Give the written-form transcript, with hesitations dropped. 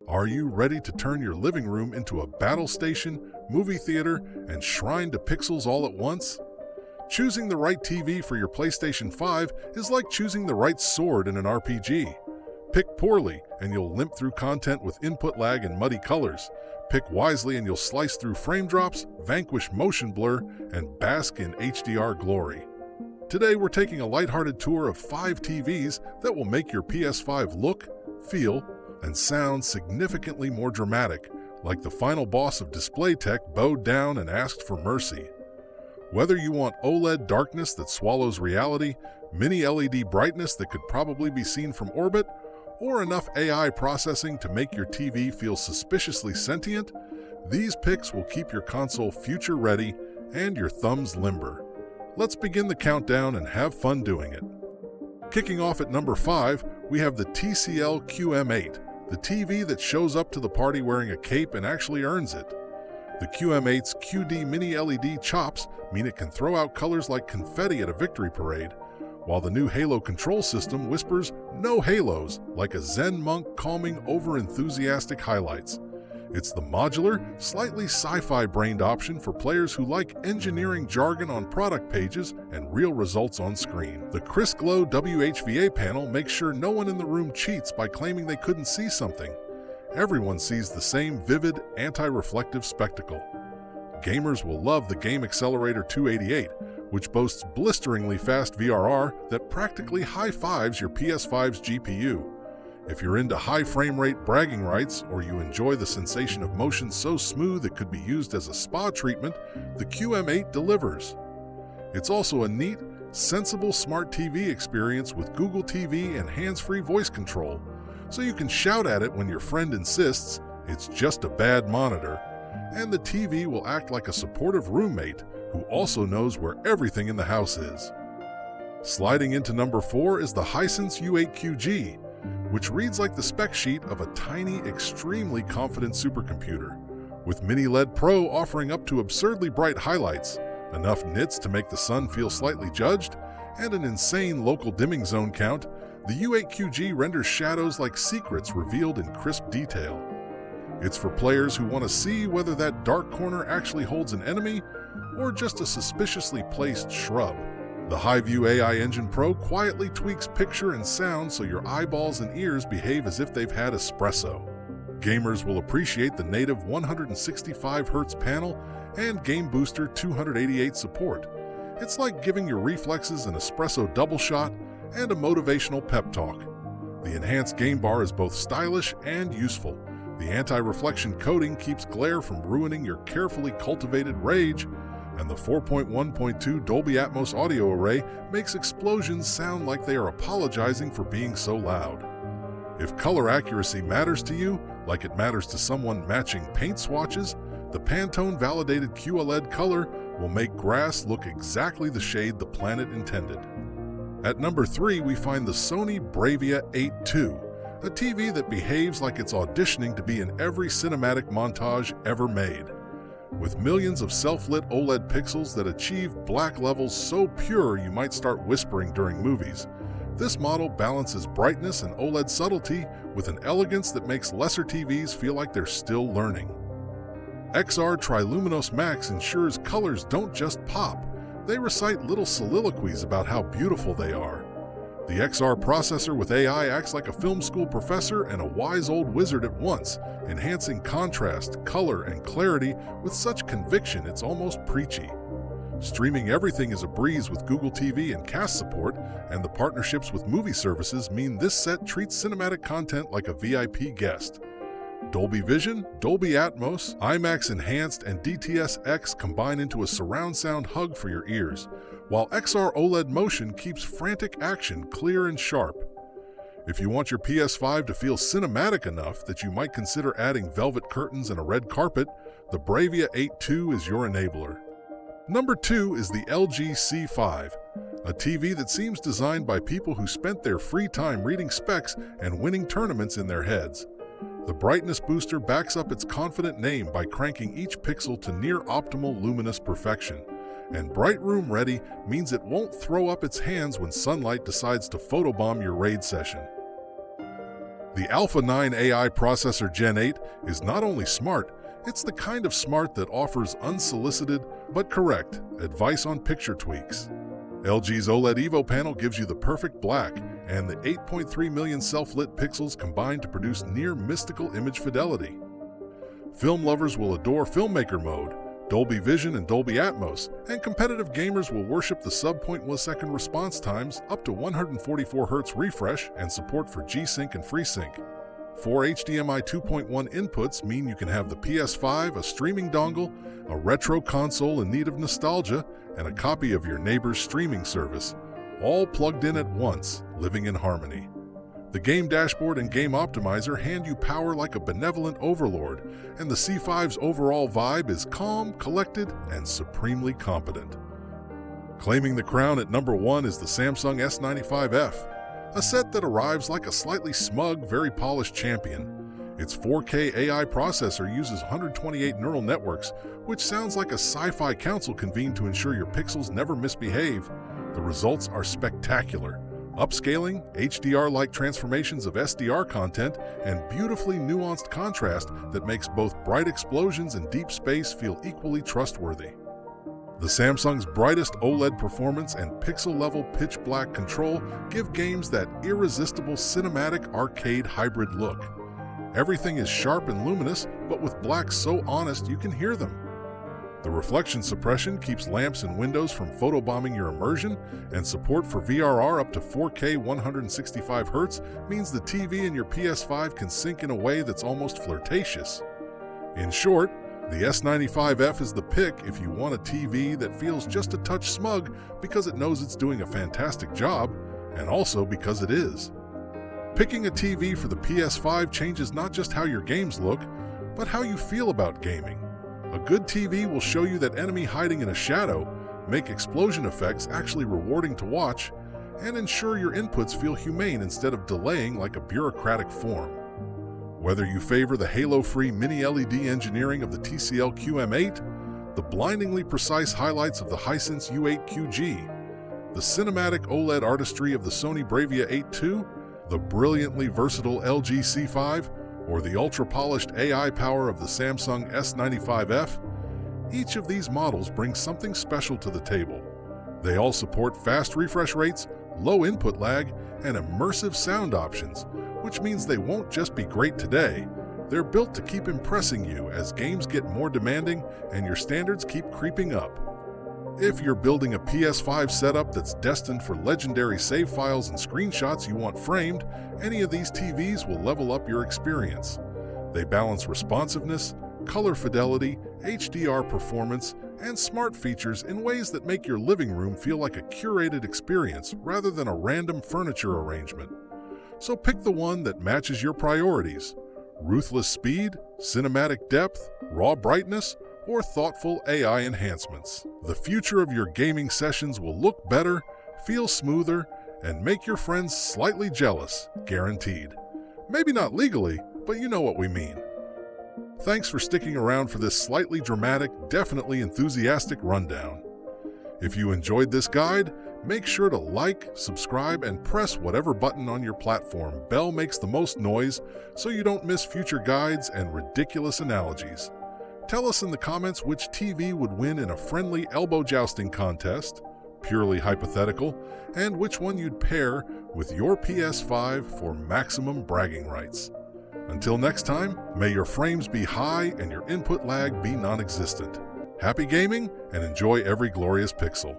Are you ready to turn your living room into a battle station, movie theater, and shrine to pixels all at once? Choosing the right TV for your PlayStation 5 is like choosing the right sword in an RPG. Pick poorly, and you'll limp through content with input lag and muddy colors. Pick wisely, and you'll slice through frame drops, vanquish motion blur, and bask in HDR glory. Today, we're taking a lighthearted tour of 5 TVs that will make your PS5 look, feel, and sound significantly more dramatic, like the final boss of display tech bowed down and asked for mercy. Whether you want OLED darkness that swallows reality, mini LED brightness that could probably be seen from orbit, or enough AI processing to make your TV feel suspiciously sentient, these picks will keep your console future-ready and your thumbs limber. Let's begin the countdown and have fun doing it. Kicking off at number 5, we have the TCL QM8, the TV that shows up to the party wearing a cape and actually earns it. The QM8's QD mini LED chops mean it can throw out colors like confetti at a victory parade, while the new Halo control system whispers "no halos" like a Zen monk calming over-enthusiastic highlights. It's the modular, slightly sci-fi brained option for players who like engineering jargon on product pages and real results on screen. The Crisp Glow WHVA panel makes sure no one in the room cheats by claiming they couldn't see something. Everyone sees the same vivid, anti-reflective spectacle. Gamers will love the Game Accelerator 288, which boasts blisteringly fast VRR that practically high-fives your PS5's GPU. If you're into high frame rate bragging rights, or you enjoy the sensation of motion so smooth it could be used as a spa treatment, the QM8 delivers. It's also a neat, sensible smart TV experience with Google TV and hands-free voice control, so you can shout at it when your friend insists it's just a bad monitor, and the TV will act like a supportive roommate who also knows where everything in the house is. Sliding into number 4 is the Hisense U8QG, which reads like the spec sheet of a tiny, extremely confident supercomputer, with Mini LED Pro offering up to absurdly bright highlights, enough nits to make the sun feel slightly judged, and an insane local dimming zone count. The U8QG renders shadows like secrets revealed in crisp detail. It's for players who want to see whether that dark corner actually holds an enemy or just a suspiciously placed shrub. The HiView AI Engine Pro quietly tweaks picture and sound so your eyeballs and ears behave as if they've had espresso. Gamers will appreciate the native 165Hz panel and Game Booster 288 support. It's like giving your reflexes an espresso double shot and a motivational pep talk. The enhanced game bar is both stylish and useful. The anti-reflection coating keeps glare from ruining your carefully cultivated rage, and the 4.1.2 Dolby Atmos audio array makes explosions sound like they are apologizing for being so loud. If color accuracy matters to you, like it matters to someone matching paint swatches, the Pantone-validated QLED color will make grass look exactly the shade the planet intended. At number 3, we find the Sony Bravia 8 II, a TV that behaves like it's auditioning to be in every cinematic montage ever made. With millions of self-lit OLED pixels that achieve black levels so pure you might start whispering during movies, this model balances brightness and OLED subtlety with an elegance that makes lesser TVs feel like they're still learning. XR Triluminos Max ensures colors don't just pop, they recite little soliloquies about how beautiful they are. The XR processor with AI acts like a film school professor and a wise old wizard at once, enhancing contrast, color, and clarity with such conviction it's almost preachy. Streaming everything is a breeze with Google TV and cast support, and the partnerships with movie services mean this set treats cinematic content like a VIP guest. Dolby Vision, Dolby Atmos, IMAX Enhanced, and DTS-X combine into a surround sound hug for your ears, while XR OLED Motion keeps frantic action clear and sharp. If you want your PS5 to feel cinematic enough that you might consider adding velvet curtains and a red carpet, the Bravia 8 II is your enabler. Number 2 is the LG C5, a TV that seems designed by people who spent their free time reading specs and winning tournaments in their heads. The brightness booster backs up its confident name by cranking each pixel to near-optimal luminous perfection, and Bright Room Ready means it won't throw up its hands when sunlight decides to photobomb your raid session. The Alpha 9 AI processor Gen 8 is not only smart, it's the kind of smart that offers unsolicited but correct advice on picture tweaks. LG's OLED Evo panel gives you the perfect black, and the 8.3 million self-lit pixels combine to produce near mystical image fidelity. Film lovers will adore Filmmaker Mode, Dolby Vision and Dolby Atmos, and competitive gamers will worship the sub-0.1-second response times, up to 144 Hz refresh, and support for G-Sync and FreeSync. 4 HDMI 2.1 inputs mean you can have the PS5, a streaming dongle, a retro console in need of nostalgia, and a copy of your neighbor's streaming service, all plugged in at once, living in harmony. The game dashboard and game optimizer hand you power like a benevolent overlord, and the C5's overall vibe is calm, collected, and supremely competent. Claiming the crown at number 1 is the Samsung S95F, a set that arrives like a slightly smug, very polished champion. Its 4K AI processor uses 128 neural networks, which sounds like a sci-fi council convened to ensure your pixels never misbehave. The results are spectacular. Upscaling, HDR-like transformations of SDR content, and beautifully nuanced contrast that makes both bright explosions and deep space feel equally trustworthy. The Samsung's brightest OLED performance and pixel-level pitch-black control give games that irresistible cinematic arcade hybrid look. Everything is sharp and luminous, but with blacks so honest you can hear them. The reflection suppression keeps lamps and windows from photobombing your immersion, and support for VRR up to 4K 165 Hz means the TV in your PS5 can sync in a way that's almost flirtatious. In short, the S95F is the pick if you want a TV that feels just a touch smug because it knows it's doing a fantastic job, and also because it is. Picking a TV for the PS5 changes not just how your games look, but how you feel about gaming. A good TV will show you that enemy hiding in a shadow, make explosion effects actually rewarding to watch, and ensure your inputs feel humane instead of delaying like a bureaucratic form. Whether you favor the halo-free mini-LED engineering of the TCL QM8, the blindingly precise highlights of the Hisense U8QG, the cinematic OLED artistry of the Sony Bravia 8 II, the brilliantly versatile LG C5, or the ultra-polished AI power of the Samsung S95F, each of these models brings something special to the table. They all support fast refresh rates, low input lag, and immersive sound options, which means they won't just be great today, they're built to keep impressing you as games get more demanding and your standards keep creeping up. If you're building a PS5 setup that's destined for legendary save files and screenshots you want framed, any of these TVs will level up your experience. They balance responsiveness, color fidelity, HDR performance, and smart features in ways that make your living room feel like a curated experience rather than a random furniture arrangement. So pick the one that matches your priorities: ruthless speed, cinematic depth, raw brightness, or thoughtful AI enhancements. The future of your gaming sessions will look better, feel smoother, and make your friends slightly jealous, guaranteed. Maybe not legally, but you know what we mean. Thanks for sticking around for this slightly dramatic, definitely enthusiastic rundown. If you enjoyed this guide, make sure to like, subscribe, and press whatever button on your platform bell makes the most noise so you don't miss future guides and ridiculous analogies. Tell us in the comments which TV would win in a friendly elbow jousting contest, purely hypothetical, and which one you'd pair with your PS5 for maximum bragging rights. Until next time, may your frames be high and your input lag be non-existent. Happy gaming and enjoy every glorious pixel.